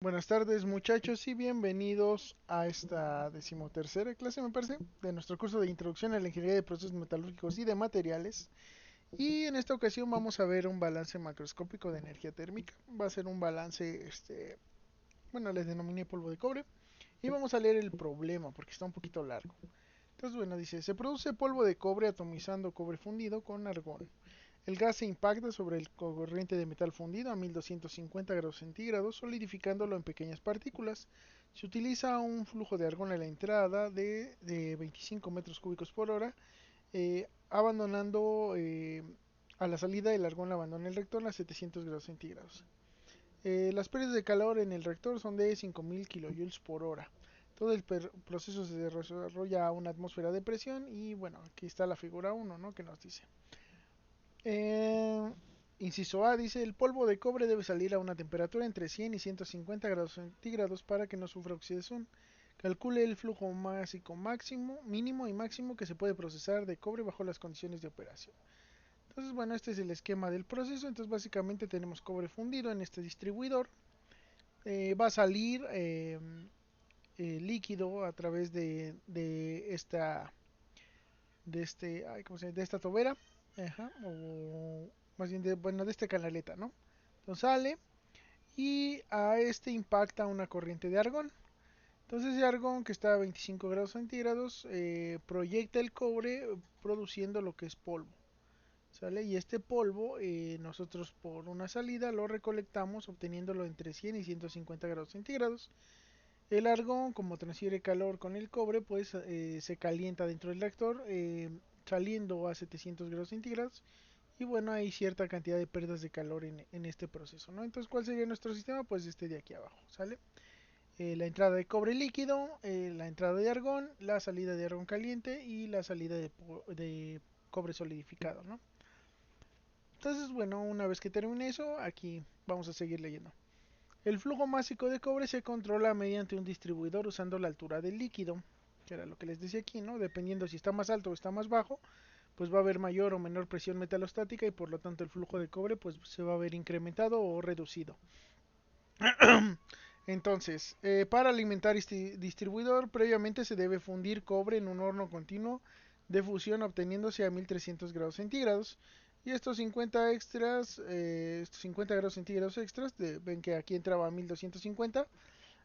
Buenas tardes muchachos y bienvenidos a esta decimotercera clase, me parece, de nuestro curso de Introducción a la Ingeniería de Procesos Metalúrgicos y de Materiales. Y en esta ocasión vamos a ver un balance macroscópico de energía térmica. Va a ser un balance, bueno, les denominé polvo de cobre. Y vamos a leer el problema porque está un poquito largo. Entonces, bueno, dice, se produce polvo de cobre atomizando cobre fundido con argón. El gas se impacta sobre el corriente de metal fundido a 1250 grados centígrados, solidificándolo en pequeñas partículas. Se utiliza un flujo de argón a la entrada de 25 metros cúbicos por hora, abandonando a la salida el argón abandona el reactor a 700 grados centígrados. Las pérdidas de calor en el reactor son de 5000 kilojoules por hora. Todo el proceso se desarrolla a una atmósfera de presión y bueno, aquí está la figura 1, ¿no? Que nos dice. Eh, Inciso A dice, el polvo de cobre debe salir a una temperatura entre 100 y 150 grados centígrados para que no sufra oxidación. Calcule el flujo másico máximo, mínimo y máximo que se puede procesar de cobre bajo las condiciones de operación. Entonces, bueno, este es el esquema del proceso. Entonces, básicamente tenemos cobre fundido en este distribuidor. Va a salir líquido a través de esta tobera, ajá, o más bien bueno, de esta canaleta, ¿no? Entonces sale y a este impacta una corriente de argón. Entonces el argón que está a 25 grados centígrados proyecta el cobre produciendo lo que es polvo. ¿Sale? Y este polvo nosotros por una salida lo recolectamos obteniéndolo entre 100 y 150 grados centígrados. El argón, como transfiere calor con el cobre, pues se calienta dentro del reactor, saliendo a 700 grados centígrados. Y bueno, hay cierta cantidad de pérdidas de calor en este proceso, ¿no? Entonces, ¿cuál sería nuestro sistema? Pues este de aquí abajo, ¿sale? La entrada de cobre líquido, la entrada de argón, la salida de argón caliente y la salida de cobre solidificado, ¿no? Entonces, bueno, una vez que termine eso, aquí vamos a seguir leyendo. El flujo másico de cobre se controla mediante un distribuidor usando la altura del líquido, que era lo que les decía aquí, ¿no? Dependiendo si está más alto o está más bajo, pues va a haber mayor o menor presión metalostática y por lo tanto el flujo de cobre pues se va a ver incrementado o reducido. Entonces, para alimentar este distribuidor, previamente se debe fundir cobre en un horno continuo de fusión obteniéndose a 1300 grados centígrados. Y estos 50 extras, estos 50 grados centígrados extras, ven que aquí entraba a 1250,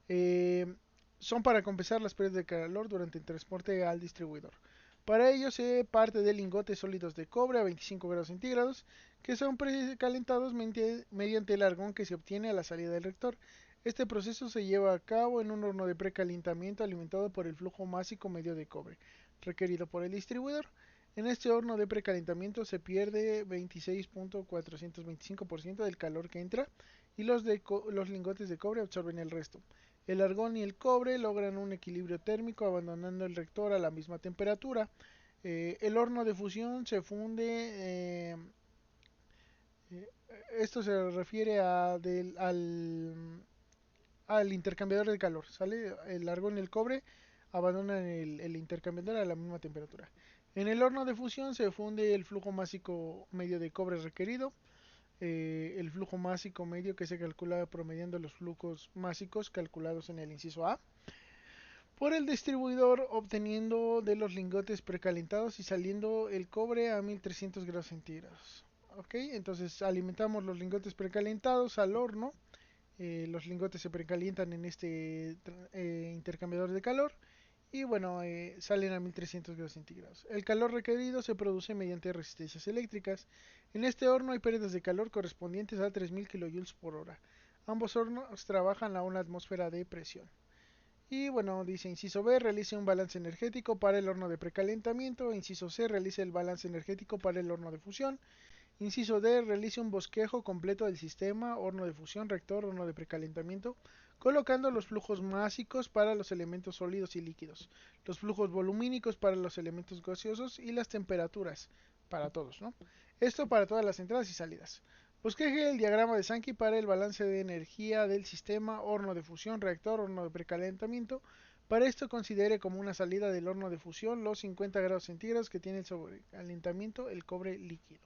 eh, son para compensar las pérdidas de calor durante el transporte al distribuidor. Para ello se parte de lingotes sólidos de cobre a 25 grados centígrados que son precalentados mediante el argón que se obtiene a la salida del reactor. Este proceso se lleva a cabo en un horno de precalentamiento alimentado por el flujo másico medio de cobre requerido por el distribuidor. En este horno de precalentamiento se pierde 26.425% del calor que entra y los lingotes de cobre absorben el resto. El argón y el cobre logran un equilibrio térmico abandonando el reactor a la misma temperatura. El horno de fusión se funde. Eh, Esto se refiere al intercambiador de calor. ¿Sale? El argón y el cobre abandonan el intercambiador a la misma temperatura. En el horno de fusión se funde el flujo másico medio de cobre requerido. El flujo másico medio que se calcula promediando los flujos másicos calculados en el inciso A por el distribuidor obteniendo de los lingotes precalentados y saliendo el cobre a 1300 grados centígrados. Ok, entonces alimentamos los lingotes precalentados al horno. Los lingotes se precalientan en este intercambiador de calor y bueno, salen a 1300 grados centígrados. El calor requerido se produce mediante resistencias eléctricas. En este horno hay pérdidas de calor correspondientes a 3000 kilojoules por hora. Ambos hornos trabajan a una atmósfera de presión. Y bueno, dice inciso B, realice un balance energético para el horno de precalentamiento. Inciso C, realice el balance energético para el horno de fusión. Inciso D, realice un bosquejo completo del sistema, horno de fusión, reactor, horno de precalentamiento, colocando los flujos másicos para los elementos sólidos y líquidos, los flujos volumínicos para los elementos gaseosos y las temperaturas para todos, ¿no? Esto para todas las entradas y salidas. Bosqueje el diagrama de Sankey para el balance de energía del sistema, horno de fusión, reactor, horno de precalentamiento. Para esto considere como una salida del horno de fusión los 50 grados centígrados que tiene el sobrecalentamiento el cobre líquido.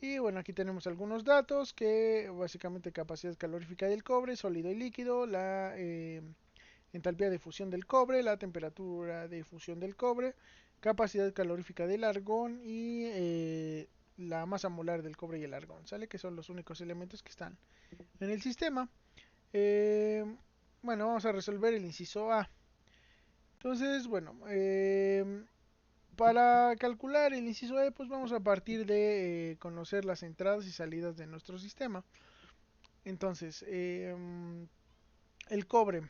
Y bueno, aquí tenemos algunos datos que básicamente capacidad calorífica del cobre, sólido y líquido, la entalpía de fusión del cobre, la temperatura de fusión del cobre, capacidad calorífica del argón y la masa molar del cobre y el argón, ¿sale? Que son los únicos elementos que están en el sistema. Eh, bueno, vamos a resolver el inciso A. Entonces, bueno, para calcular el inciso E, pues vamos a partir de conocer las entradas y salidas de nuestro sistema. Entonces, el cobre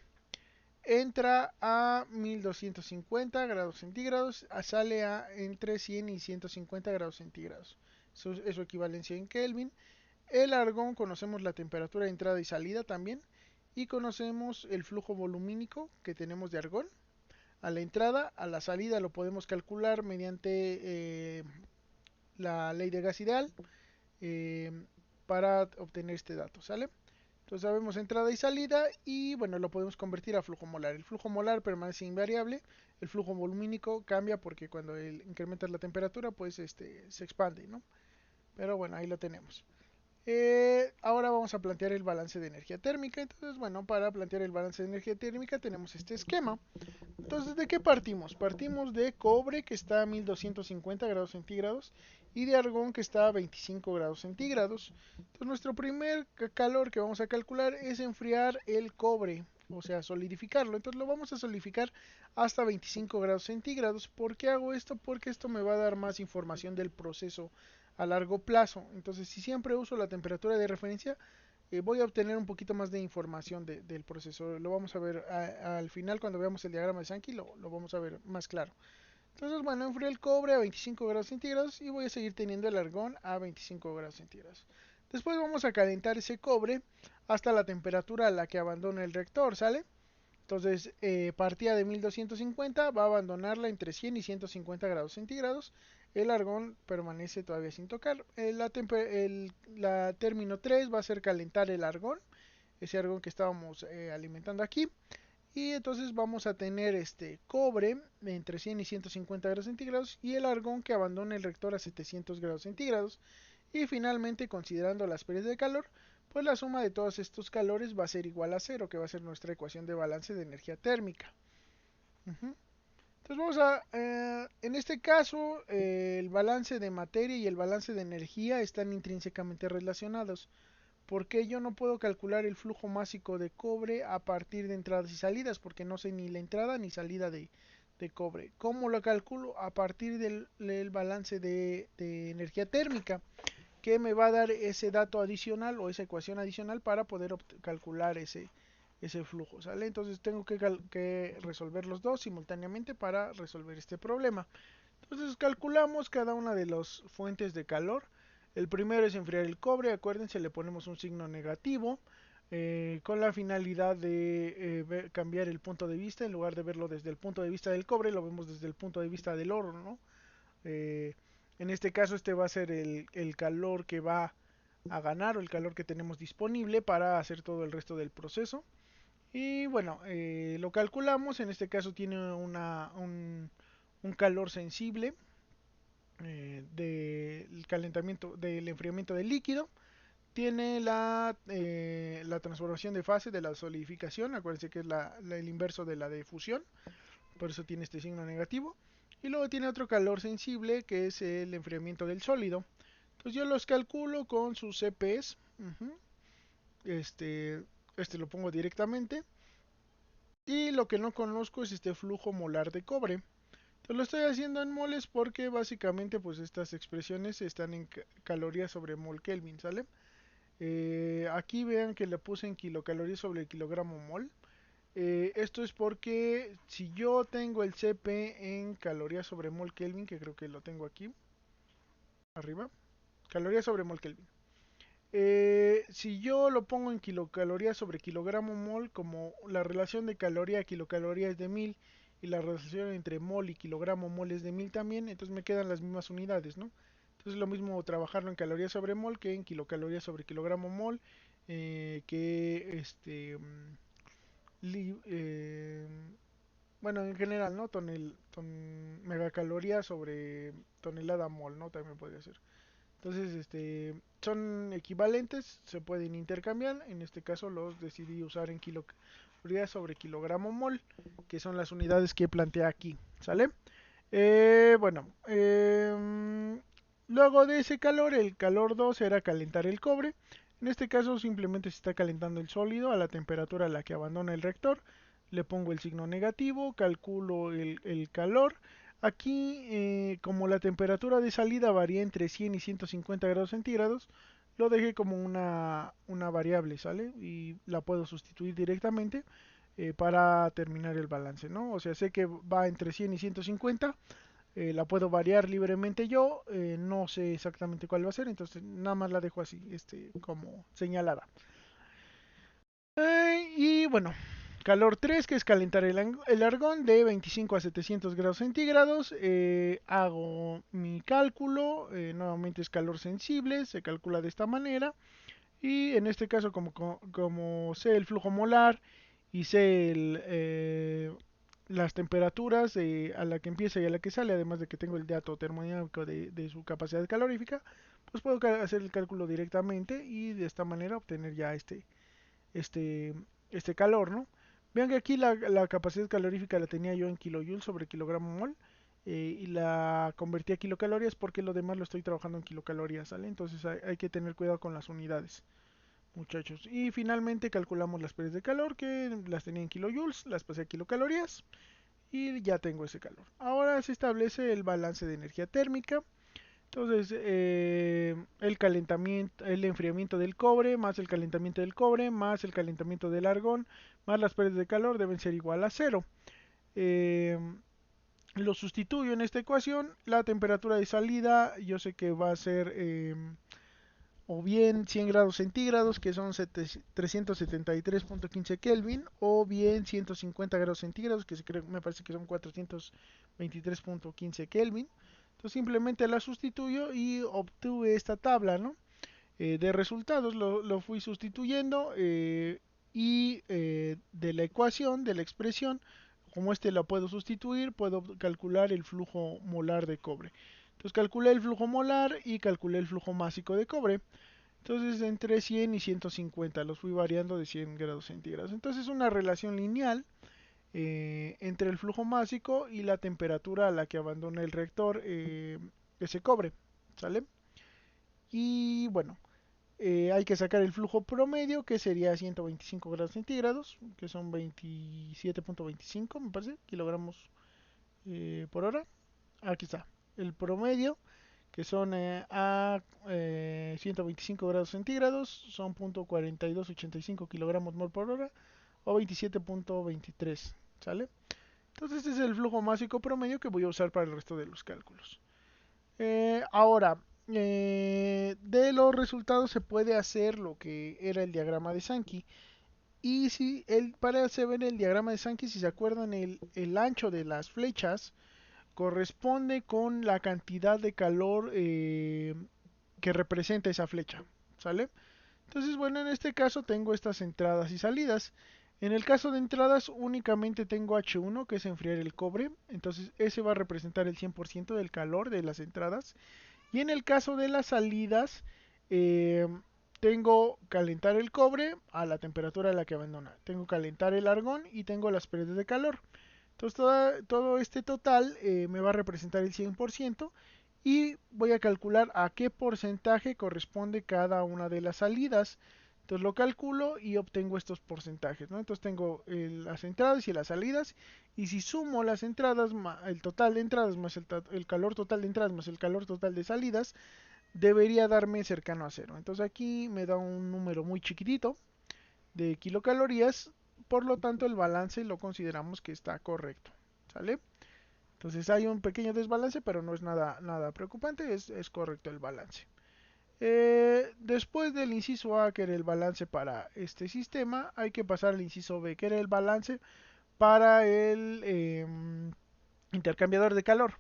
entra a 1250 grados centígrados, sale a entre 100 y 150 grados centígrados. Eso es su equivalencia en Kelvin. El argón conocemos la temperatura de entrada y salida también. Y conocemos el flujo volumínico que tenemos de argón. A la entrada, a la salida lo podemos calcular mediante la ley de gas ideal eh, para obtener este dato, ¿sale? Entonces sabemos entrada y salida y bueno, lo podemos convertir a flujo molar. El flujo molar permanece invariable, el flujo volumínico cambia porque cuando incrementas la temperatura pues se expande, ¿no? Pero bueno, ahí lo tenemos. Ahora vamos a plantear el balance de energía térmica. Entonces, bueno, para plantear el balance de energía térmica tenemos este esquema. Entonces, ¿de qué partimos? Partimos de cobre que está a 1250 grados centígrados y de argón que está a 25 grados centígrados. Entonces, nuestro primer calor que vamos a calcular es enfriar el cobre, o sea, solidificarlo. Entonces, lo vamos a solidificar hasta 25 grados centígrados. ¿Por qué hago esto? Porque esto me va a dar más información del proceso a largo plazo. Entonces, si siempre uso la temperatura de referencia, voy a obtener un poquito más de información del proceso. Lo vamos a ver al final cuando veamos el diagrama de Sankey, lo vamos a ver más claro. Entonces, bueno, enfrío el cobre a 25 grados centígrados y voy a seguir teniendo el argón a 25 grados centígrados. Después vamos a calentar ese cobre hasta la temperatura a la que abandona el reactor, ¿sale? Entonces, partida de 1250 va a abandonarla entre 100 y 150 grados centígrados. El argón permanece todavía sin tocar. La término 3 va a ser calentar el argón, ese argón que estábamos alimentando aquí. Y entonces vamos a tener este cobre entre 100 y 150 grados centígrados y el argón que abandona el reactor a 700 grados centígrados. Y finalmente, considerando las pérdidas de calor, pues la suma de todos estos calores va a ser igual a cero, que va a ser nuestra ecuación de balance de energía térmica. Ujú. Entonces en este caso, el balance de materia y el balance de energía están intrínsecamente relacionados. Porque yo no puedo calcular el flujo másico de cobre a partir de entradas y salidas? Porque no sé ni la entrada ni salida de cobre. ¿Cómo lo calculo? A partir del balance de energía térmica, que me va a dar ese dato adicional o esa ecuación adicional para poder calcular ese flujo, ¿sale? Entonces tengo que resolver los dos simultáneamente para resolver este problema. Entonces calculamos cada una de las fuentes de calor. El primero es enfriar el cobre, acuérdense, le ponemos un signo negativo con la finalidad de cambiar el punto de vista. En lugar de verlo desde el punto de vista del cobre, lo vemos desde el punto de vista del oro, ¿no? Eh, en este caso este va a ser el calor que va a ganar o el calor que tenemos disponible para hacer todo el resto del proceso. Y bueno, lo calculamos, en este caso tiene un calor sensible del calentamiento, del enfriamiento del líquido. Tiene la transformación de fase de la solidificación, acuérdense que es el inverso de la de fusión, por eso tiene este signo negativo. Y luego tiene otro calor sensible que es el enfriamiento del sólido. Entonces yo los calculo con sus CPs. Este, este lo pongo directamente. Y lo que no conozco es este flujo molar de cobre. Entonces lo estoy haciendo en moles porque básicamente pues estas expresiones están en calorías sobre mol Kelvin, ¿sale? Aquí vean que le puse en kilocalorías sobre el kilogramo mol. Esto es porque si yo tengo el CP en calorías sobre mol Kelvin, que creo que lo tengo aquí arriba, calorías sobre mol Kelvin. Si yo lo pongo en kilocalorías sobre kilogramo mol, como la relación de caloría a kilocaloría es de 1000 y la relación entre mol y kilogramo mol es de 1000 también, entonces me quedan las mismas unidades, ¿no? Entonces es lo mismo trabajarlo en calorías sobre mol que en kilocalorías sobre kilogramo mol, que bueno, en general, ¿no? Megacaloría sobre tonelada mol, ¿no? También podría ser. Entonces, son equivalentes, se pueden intercambiar. En este caso los decidí usar en kilocalorías sobre kilogramo mol, que son las unidades que plantea aquí, ¿sale? Bueno, luego de ese calor, el calor 2 era calentar el cobre. En este caso simplemente se está calentando el sólido a la temperatura a la que abandona el reactor. Le pongo el signo negativo, calculo el calor. Aquí, como la temperatura de salida varía entre 100 y 150 grados centígrados, lo dejé como una variable, ¿sale? Y la puedo sustituir directamente para terminar el balance, ¿no? O sea, sé que va entre 100 y 150, la puedo variar libremente yo, no sé exactamente cuál va a ser, entonces nada más la dejo así, como señalada. Y bueno, calor 3 que es calentar el argón de 25 a 700 grados centígrados. Hago mi cálculo, nuevamente es calor sensible, se calcula de esta manera. Y en este caso, como sé el flujo molar y sé las temperaturas a la que empieza y a la que sale, además de que tengo el dato termodinámico de su capacidad calorífica, pues puedo hacer el cálculo directamente y de esta manera obtener ya este, este calor, ¿no? Vean que aquí la capacidad calorífica la tenía yo en kilojoules sobre kilogramo mol, y la convertí a kilocalorías porque lo demás lo estoy trabajando en kilocalorías, ¿sale? Entonces hay que tener cuidado con las unidades, muchachos. Y finalmente calculamos las pérdidas de calor, que las tenía en kilojoules, las pasé a kilocalorías y ya tengo ese calor. Ahora se establece el balance de energía térmica. Entonces, el calentamiento, el enfriamiento del cobre, más el calentamiento del cobre, más el calentamiento del argón, más las pérdidas de calor deben ser igual a cero. Eh, lo sustituyo en esta ecuación. La temperatura de salida, yo sé que va a ser o bien 100 grados centígrados, que son 373.15 Kelvin, o bien 150 grados centígrados, que me parece que son 423.15 Kelvin. Entonces simplemente la sustituyo y obtuve esta tabla, ¿no? De resultados lo fui sustituyendo, y de la ecuación, de la expresión, como la puedo sustituir, puedo calcular el flujo molar de cobre. Entonces calculé el flujo molar y calculé el flujo másico de cobre. Entonces entre 100 y 150 los fui variando de 100 grados centígrados. Entonces una relación lineal entre el flujo másico y la temperatura a la que abandona el reactor ese cobre, ¿sale? Y bueno, hay que sacar el flujo promedio, que sería 125 grados centígrados, que son 27.25, me parece, kilogramos por hora. Aquí está, el promedio, que son a 125 grados centígrados, son 0.4285 kilogramos mol por hora, o 27.23, ¿sale? Entonces este es el flujo másico promedio que voy a usar para el resto de los cálculos. Ahora, de los resultados se puede hacer lo que era el diagrama de Sankey. Y si para hacer ver el diagrama de Sankey, si se acuerdan, el ancho de las flechas corresponde con la cantidad de calor que representa esa flecha, ¿sale? Entonces, bueno, en este caso tengo estas entradas y salidas. En el caso de entradas únicamente tengo H1, que es enfriar el cobre. Entonces ese va a representar el 100% del calor de las entradas. Y en el caso de las salidas, eh, tengo calentar el cobre a la temperatura a la que abandona. Tengo calentar el argón y tengo las pérdidas de calor. Entonces todo este total me va a representar el 100% y voy a calcular a qué porcentaje corresponde cada una de las salidas. Entonces lo calculo y obtengo estos porcentajes, ¿no? Entonces tengo las entradas y las salidas, y si sumo las entradas, el total de entradas más el calor total de entradas más el calor total de salidas, debería darme cercano a cero. Entonces aquí me da un número muy chiquitito de kilocalorías, por lo tanto el balance lo consideramos que está correcto, ¿sale? Entonces hay un pequeño desbalance, pero no es nada preocupante, es correcto el balance. Después del inciso A, que era el balance para este sistema, hay que pasar al inciso B, que era el balance para el intercambiador de calor.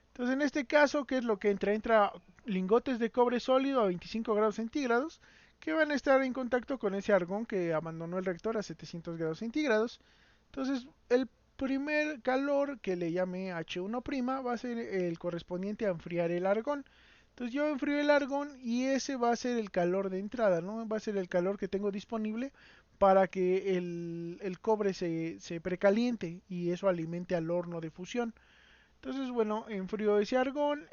Entonces, en este caso, ¿qué es lo que entra? Entra lingotes de cobre sólido a 25 grados centígrados, que van a estar en contacto con ese argón que abandonó el reactor a 700 grados centígrados. Entonces, el primer calor, que le llame H1', va a ser el correspondiente a enfriar el argón. Entonces yo enfrío el argón y ese va a ser el calor de entrada, ¿no? Va a ser el calor que tengo disponible para que el cobre se precaliente y eso alimente al horno de fusión. Entonces, bueno, enfrío ese argón,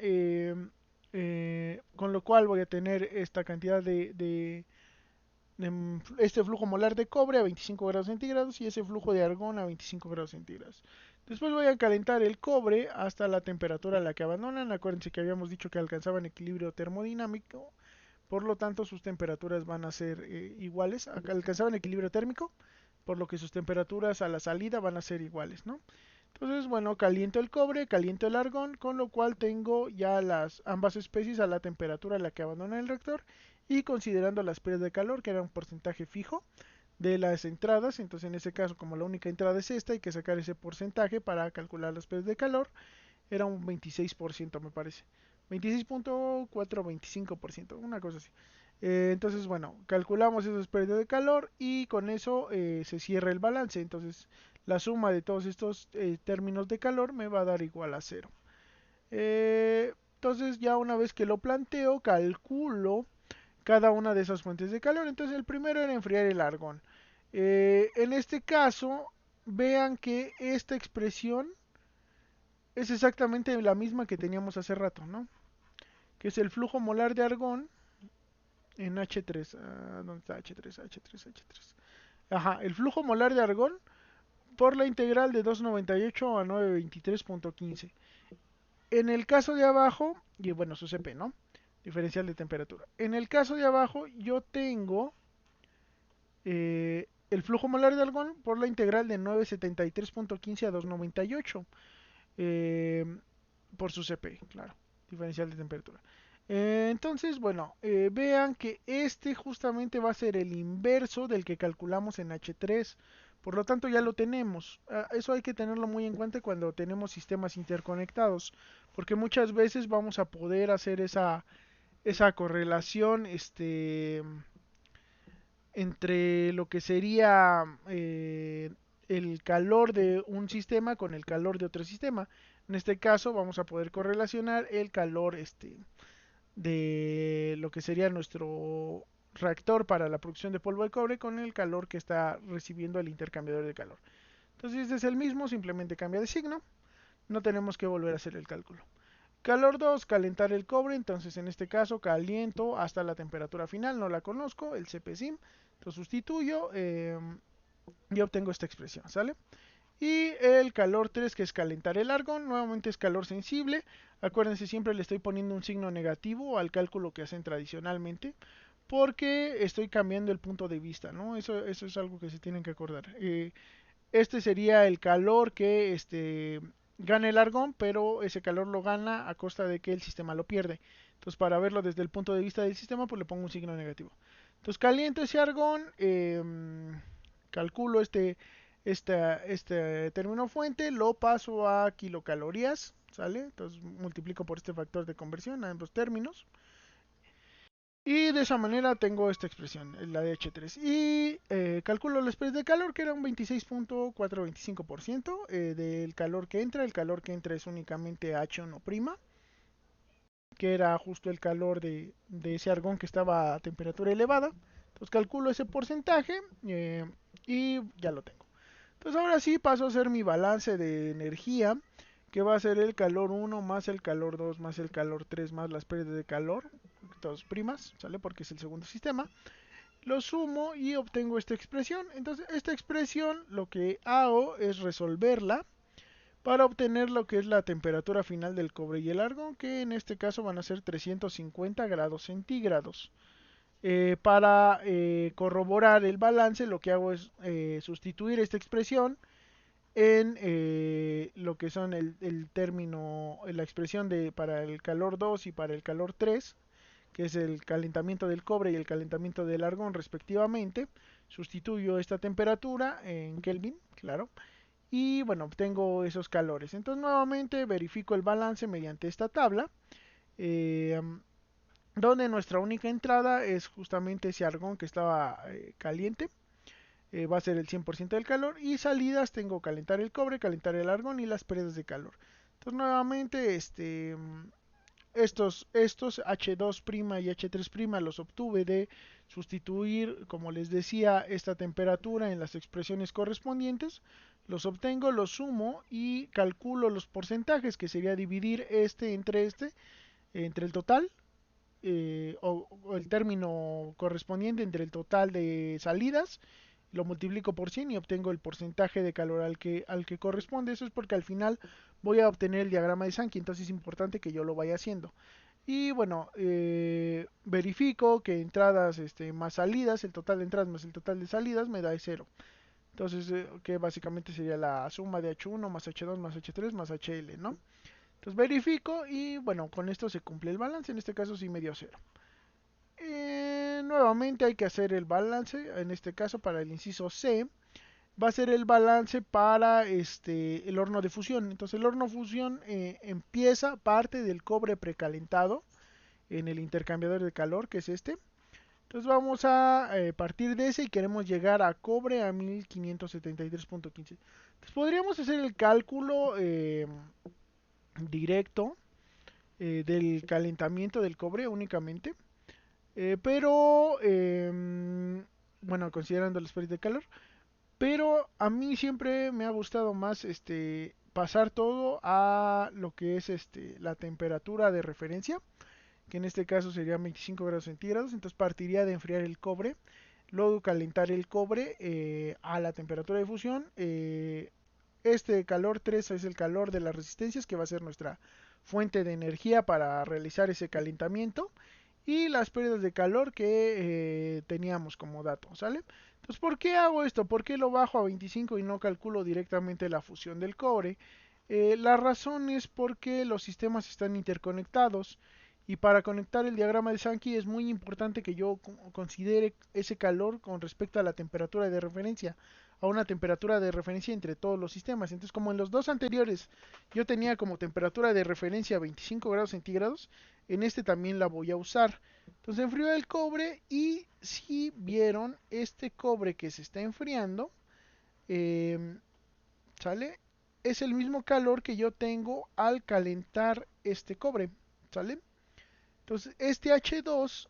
con lo cual voy a tener esta cantidad este flujo molar de cobre a 25 grados centígrados y ese flujo de argón a 25 grados centígrados. Después voy a calentar el cobre hasta la temperatura a la que abandonan. Acuérdense que habíamos dicho que alcanzaban equilibrio termodinámico, por lo tanto sus temperaturas van a ser iguales. Alcanzaban equilibrio térmico, por lo que sus temperaturas a la salida van a ser iguales, ¿no? Entonces, bueno, caliento el cobre, caliento el argón, con lo cual tengo ya ambas especies a la temperatura a la que abandona el reactor y considerando las pérdidas de calor, que era un porcentaje fijo de las entradas. Entonces, en este caso, como la única entrada es esta, hay que sacar ese porcentaje para calcular las pérdidas de calor. Era un 26%, me parece. 26.425%, una cosa así. Entonces, bueno, calculamos esas pérdidas de calor y con eso se cierra el balance. Entonces, la suma de todos estos términos de calor me va a dar igual a cero. Entonces, ya una vez que lo planteo, calculo cada una de esas fuentes de calor. Entonces, el primero era enfriar el argón. En este caso, vean que esta expresión es exactamente la misma que teníamos hace rato, ¿no? Que es el flujo molar de argón en H3. ¿Dónde está H3? H3, H3. Ajá, el flujo molar de argón por la integral de 298 a 923.15. En el caso de abajo, y bueno, su CP, ¿no? Diferencial de temperatura. En el caso de abajo, yo tengo el flujo molar de argón por la integral de 973.15 a 298. Eh, por su CP, claro, diferencial de temperatura. Entonces, bueno, vean que este justamente va a ser el inverso del que calculamos en H3. Por lo tanto, ya lo tenemos. Eso hay que tenerlo muy en cuenta cuando tenemos sistemas interconectados, porque muchas veces vamos a poder hacer esa correlación entre lo que sería el calor de un sistema con el calor de otro sistema. En este caso vamos a poder correlacionar el calor de lo que sería nuestro reactor para la producción de polvo de cobre con el calor que está recibiendo el intercambiador de calor. Entonces este es el mismo, simplemente cambia de signo. No tenemos que volver a hacer el cálculo. Calor 2, calentar el cobre. Entonces en este caso caliento hasta la temperatura final. No la conozco, el CPSIM. Lo sustituyo y obtengo esta expresión, ¿sale? Y el calor 3, que es calentar el argón, nuevamente es calor sensible. Acuérdense, siempre le estoy poniendo un signo negativo al cálculo que hacen tradicionalmente, porque estoy cambiando el punto de vista, ¿no? Eso es algo que se tienen que acordar. Este sería el calor que gana el argón, pero ese calor lo gana a costa de que el sistema lo pierde. Entonces, para verlo desde el punto de vista del sistema, pues le pongo un signo negativo. Entonces, caliento ese argón, calculo este término fuente, lo paso a kilocalorías, ¿sale? Entonces, multiplico por este factor de conversión a ambos términos. Y de esa manera tengo esta expresión, la de H3. Y calculo la expresión de calor, que era un 26.425% del calor que entra. El calor que entra es únicamente H1', que era justo el calor de ese argón que estaba a temperatura elevada. Entonces calculo ese porcentaje y ya lo tengo. Entonces ahora sí paso a hacer mi balance de energía, que va a ser el calor 1 más el calor 2 más el calor 3 más las pérdidas de calor, todas primas, ¿sale? Porque es el segundo sistema. Lo sumo y obtengo esta expresión. Entonces esta expresión lo que hago es resolverla para obtener lo que es la temperatura final del cobre y el argón, que en este caso van a ser 350 grados centígrados. Para corroborar el balance, lo que hago es sustituir esta expresión en lo que son el término, la expresión para el calor 2 y para el calor 3, que es el calentamiento del cobre y el calentamiento del argón respectivamente. Sustituyo esta temperatura en Kelvin, claro, y bueno, obtengo esos calores. Entonces nuevamente verifico el balance mediante esta tabla, eh, donde nuestra única entrada es justamente ese argón que estaba caliente, va a ser el 100% del calor, y salidas tengo calentar el cobre, calentar el argón y las pérdidas de calor. Entonces nuevamente estos H2' y H3' los obtuve de sustituir, como les decía, esta temperatura en las expresiones correspondientes. Los obtengo, los sumo y calculo los porcentajes, que sería dividir entre el total, o el término correspondiente entre el total de salidas, lo multiplico por 100 y obtengo el porcentaje de calor al que corresponde. Eso es porque al final voy a obtener el diagrama de Sankey, entonces es importante que yo lo vaya haciendo. Y bueno, verifico que entradas más salidas, el total de entradas más el total de salidas me da 0. Entonces, que básicamente sería la suma de H1 más H2 más H3 más HL, ¿no? Entonces verifico y bueno, con esto se cumple el balance, en este caso sí me dio 0. Nuevamente hay que hacer el balance, en este caso para el inciso C, va a ser el balance para el horno de fusión. Entonces el horno de fusión empieza parte del cobre precalentado en el intercambiador de calor, que es este. Entonces vamos a partir de ese y queremos llegar a cobre a 1573.15. Entonces podríamos hacer el cálculo directo del calentamiento del cobre únicamente. Pero, bueno, considerando los periodos de calor. Pero a mí siempre me ha gustado más pasar todo a lo que es la temperatura de referencia, que en este caso sería 25 grados centígrados. Entonces partiría de enfriar el cobre, luego calentar el cobre a la temperatura de fusión. Este calor 3 es el calor de las resistencias, que va a ser nuestra fuente de energía para realizar ese calentamiento, y las pérdidas de calor que teníamos como dato, ¿sale? Entonces, ¿por qué hago esto? ¿Por qué lo bajo a 25 y no calculo directamente la fusión del cobre? La razón es porque los sistemas están interconectados, y para conectar el diagrama de Sankey es muy importante que yo considere ese calor con respecto a la temperatura de referencia, a una temperatura de referencia entre todos los sistemas. Entonces, como en los dos anteriores yo tenía como temperatura de referencia 25 grados centígrados, en este también la voy a usar. Entonces enfrío el cobre, y si vieron este cobre que se está enfriando, eh, ¿sale? Es el mismo calor que yo tengo al calentar este cobre, ¿sale? Entonces este H2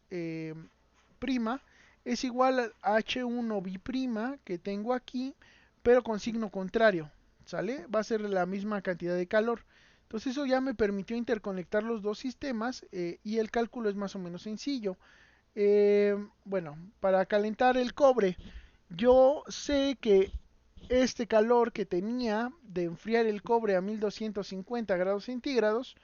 prima es igual al H1 biprima que tengo aquí, pero con signo contrario, ¿sale? Va a ser la misma cantidad de calor. Entonces eso ya me permitió interconectar los dos sistemas, y el cálculo es más o menos sencillo. Bueno, para calentar el cobre, yo sé que este calor que tenía de enfriar el cobre a 1250 grados centígrados,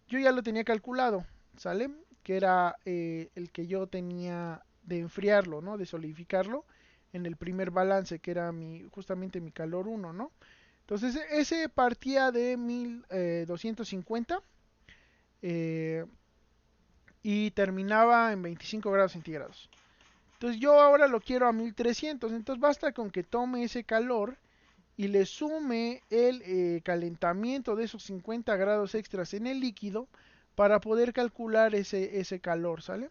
yo ya lo tenía calculado, ¿sale? Que era el que yo tenía de enfriarlo, ¿no? De solidificarlo en el primer balance, que era justamente mi calor 1, ¿no? Entonces ese partía de 1250 eh, y terminaba en 25 grados centígrados. Entonces yo ahora lo quiero a 1300, entonces basta con que tome ese calor y le sume el calentamiento de esos 50 grados extras en el líquido para poder calcular ese calor, ¿sale?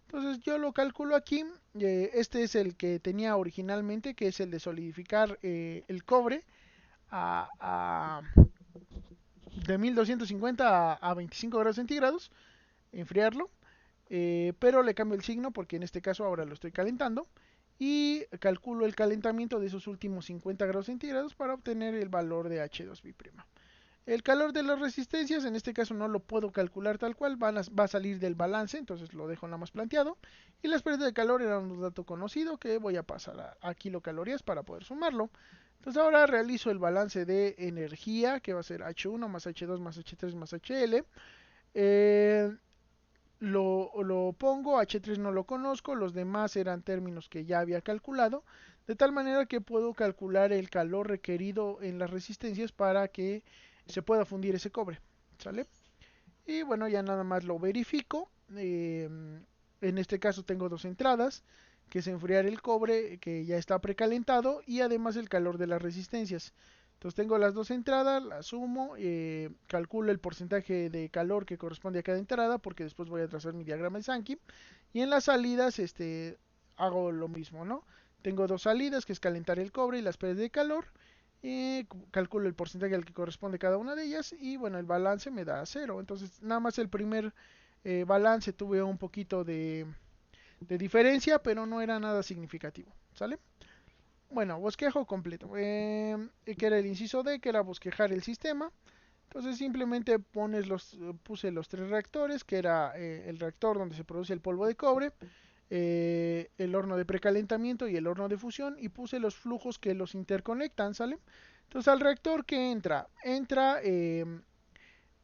Entonces yo lo calculo aquí. Este es el que tenía originalmente, que es el de solidificar el cobre a, a de 1250 a 25 grados centígrados, enfriarlo, pero le cambio el signo porque en este caso ahora lo estoy calentando, y calculo el calentamiento de esos últimos 50 grados centígrados para obtener el valor de H2'. El calor de las resistencias, en este caso no lo puedo calcular tal cual, va a salir del balance, entonces lo dejo nada más planteado. Y las pérdidas de calor eran un dato conocido que voy a pasar a kilocalorías para poder sumarlo. Entonces ahora realizo el balance de energía, que va a ser H1 más H2 más H3 más HL. Eh, lo pongo, H3 no lo conozco, los demás eran términos que ya había calculado, de tal manera que puedo calcular el calor requerido en las resistencias para que se pueda fundir ese cobre, ¿sale? Y bueno, ya nada más lo verifico. En este caso tengo dos entradas, que es enfriar el cobre que ya está precalentado, y además el calor de las resistencias. Entonces tengo las dos entradas, las sumo, calculo el porcentaje de calor que corresponde a cada entrada, porque después voy a trazar mi diagrama de Sankey. Y en las salidas hago lo mismo, ¿no? Tengo dos salidas, que es calentar el cobre y las pérdidas de calor. calculo el porcentaje al que corresponde cada una de ellas y bueno, el balance me da 0. Entonces nada más el primer balance tuve un poquito de diferencia, pero no era nada significativo. ¿Sale? Bueno, bosquejo completo. Que era el inciso D, que era bosquejar el sistema. Entonces simplemente puse los tres reactores, que era el reactor donde se produce el polvo de cobre, el horno de precalentamiento y el horno de fusión, y puse los flujos que los interconectan, ¿sale? Entonces al reactor que entra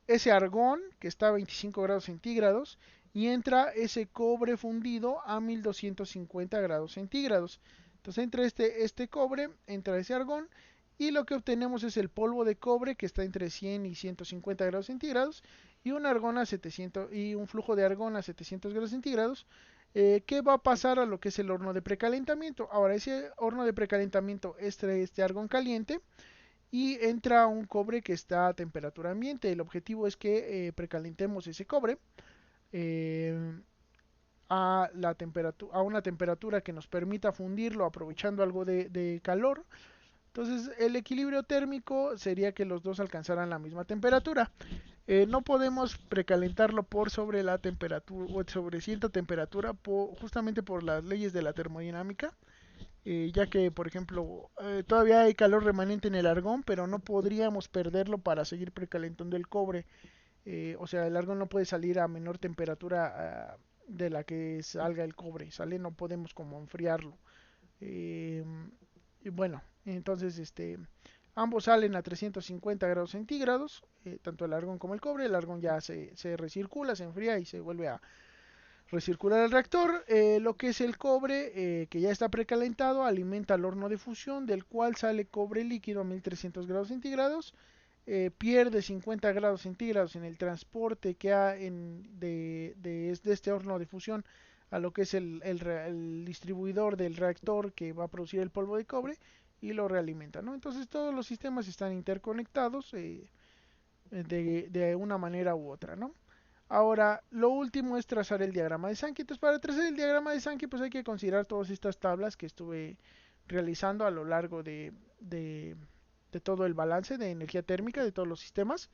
ese argón que está a 25 grados centígrados y entra ese cobre fundido a 1250 grados centígrados. Entonces entra este cobre, entra ese argón y lo que obtenemos es el polvo de cobre que está entre 100 y 150 grados centígrados y un argón a 700 y un flujo de argón a 700 grados centígrados que va a pasar a lo que es el horno de precalentamiento. Ahora ese horno de precalentamiento este argón caliente y entra un cobre que está a temperatura ambiente. El objetivo es que precalentemos ese cobre eh, a una temperatura que nos permita fundirlo aprovechando algo de calor. Entonces el equilibrio térmico sería que los dos alcanzaran la misma temperatura. No podemos precalentarlo por sobre la temperatura o sobre cierta temperatura justamente por las leyes de la termodinámica, ya que, por ejemplo, todavía hay calor remanente en el argón, pero no podríamos perderlo para seguir precalentando el cobre. O sea, el argón no puede salir a menor temperatura de la que salga el cobre, ¿sale? No podemos como enfriarlo. Eh, y bueno, entonces ambos salen a 350 grados centígrados, tanto el argón como el cobre. El argón ya se recircula, se enfría y se vuelve a recircular el reactor. Lo que es el cobre, que ya está precalentado, alimenta el horno de fusión, del cual sale cobre líquido a 1300 grados centígrados. Pierde 50 grados centígrados en el transporte que hay de este horno de fusión a lo que es el distribuidor del reactor que va a producir el polvo de cobre y lo realimenta, ¿no? Entonces todos los sistemas están interconectados de una manera u otra, ¿no? Ahora, lo último es trazar el diagrama de Sankey. Entonces, para trazar el diagrama de Sankey, pues hay que considerar todas estas tablas que estuve realizando a lo largo de todo el balance de energía térmica de todos los sistemas.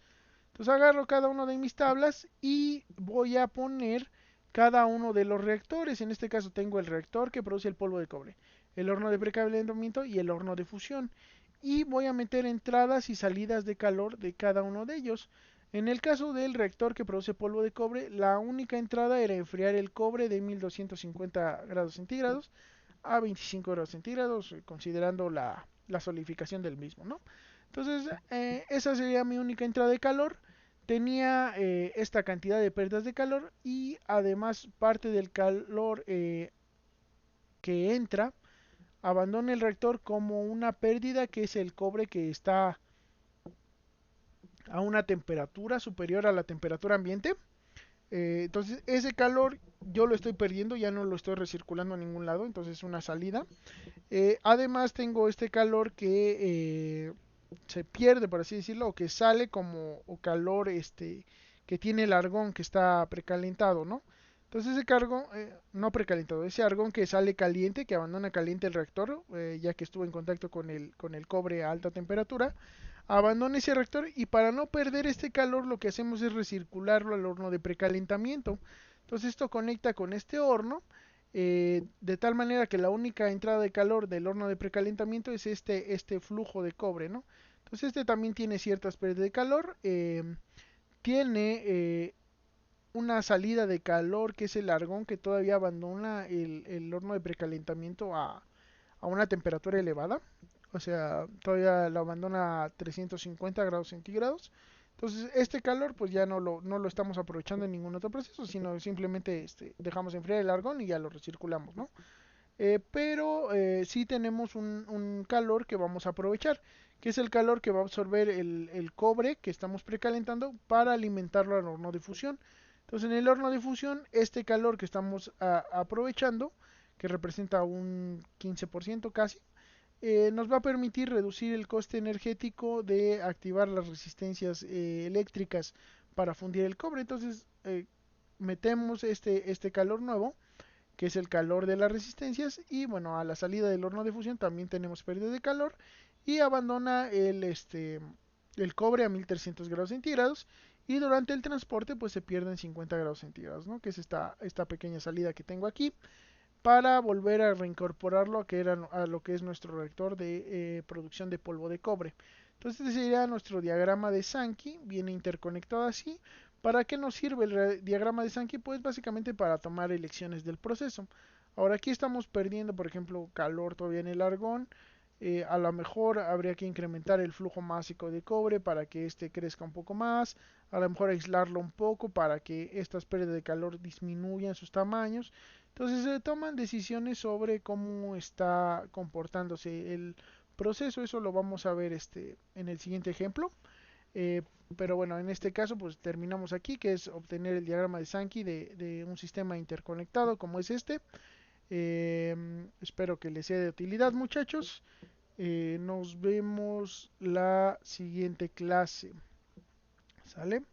Entonces, agarro cada una de mis tablas y voy a poner cada uno de los reactores. En este caso tengo el reactor que produce el polvo de cobre, el horno de precalentamiento y el horno de fusión. Y voy a meter entradas y salidas de calor de cada uno de ellos. En el caso del reactor que produce polvo de cobre, la única entrada era enfriar el cobre de 1250 grados centígrados a 25 grados centígrados, considerando la solidificación del mismo, ¿no? Entonces, esa sería mi única entrada de calor. Tenía esta cantidad de pérdidas de calor y además parte del calor que entra abandona el reactor como una pérdida, que es el cobre que está a una temperatura superior a la temperatura ambiente. Entonces ese calor yo lo estoy perdiendo, ya no lo estoy recirculando a ningún lado, entonces es una salida. Además tengo este calor que se pierde, por así decirlo, o que sale como o calor que tiene el argón que está precalentado, ¿no? Entonces ese cargo, no precalentado, ese argón que sale caliente, que abandona caliente el reactor, ya que estuvo en contacto con el cobre a alta temperatura, abandona ese reactor y para no perder este calor lo que hacemos es recircularlo al horno de precalentamiento. Entonces esto conecta con este horno de tal manera que la única entrada de calor del horno de precalentamiento es este flujo de cobre, ¿no? Entonces este también tiene ciertas pérdidas de calor, tiene una salida de calor que es el argón que todavía abandona el horno de precalentamiento a una temperatura elevada, o sea, todavía lo abandona a 350 grados centígrados. Entonces, este calor pues ya no lo estamos aprovechando en ningún otro proceso, sino simplemente dejamos enfriar el argón y ya lo recirculamos, ¿no? Pero sí tenemos un calor que vamos a aprovechar, que es el calor que va a absorber el cobre que estamos precalentando para alimentarlo al horno de fusión. Entonces en el horno de fusión, este calor que estamos aprovechando, que representa un 15% casi, nos va a permitir reducir el coste energético de activar las resistencias eléctricas para fundir el cobre. Entonces metemos este calor nuevo, que es el calor de las resistencias, y bueno, a la salida del horno de fusión también tenemos pérdida de calor y abandona el cobre a 1300 grados centígrados y durante el transporte pues se pierden 50 grados centígrados, ¿no? Que es esta pequeña salida que tengo aquí para volver a reincorporarlo a, a lo que es nuestro reactor de producción de polvo de cobre. Entonces este sería nuestro diagrama de Sankey, viene interconectado así. ¿Para qué nos sirve el diagrama de Sankey? Pues básicamente para tomar elecciones del proceso. Ahora aquí estamos perdiendo, por ejemplo, calor todavía en el argón. A lo mejor habría que incrementar el flujo másico de cobre para que este crezca un poco más. A lo mejor aislarlo un poco para que estas pérdidas de calor disminuyan sus tamaños. Entonces se toman decisiones sobre cómo está comportándose el proceso. Eso lo vamos a ver en el siguiente ejemplo. Eh, pero bueno, en este caso pues terminamos aquí, que es obtener el diagrama de Sankey de un sistema interconectado como es este. Espero que les sea de utilidad, muchachos. Nos vemos la siguiente clase. ¿Sale?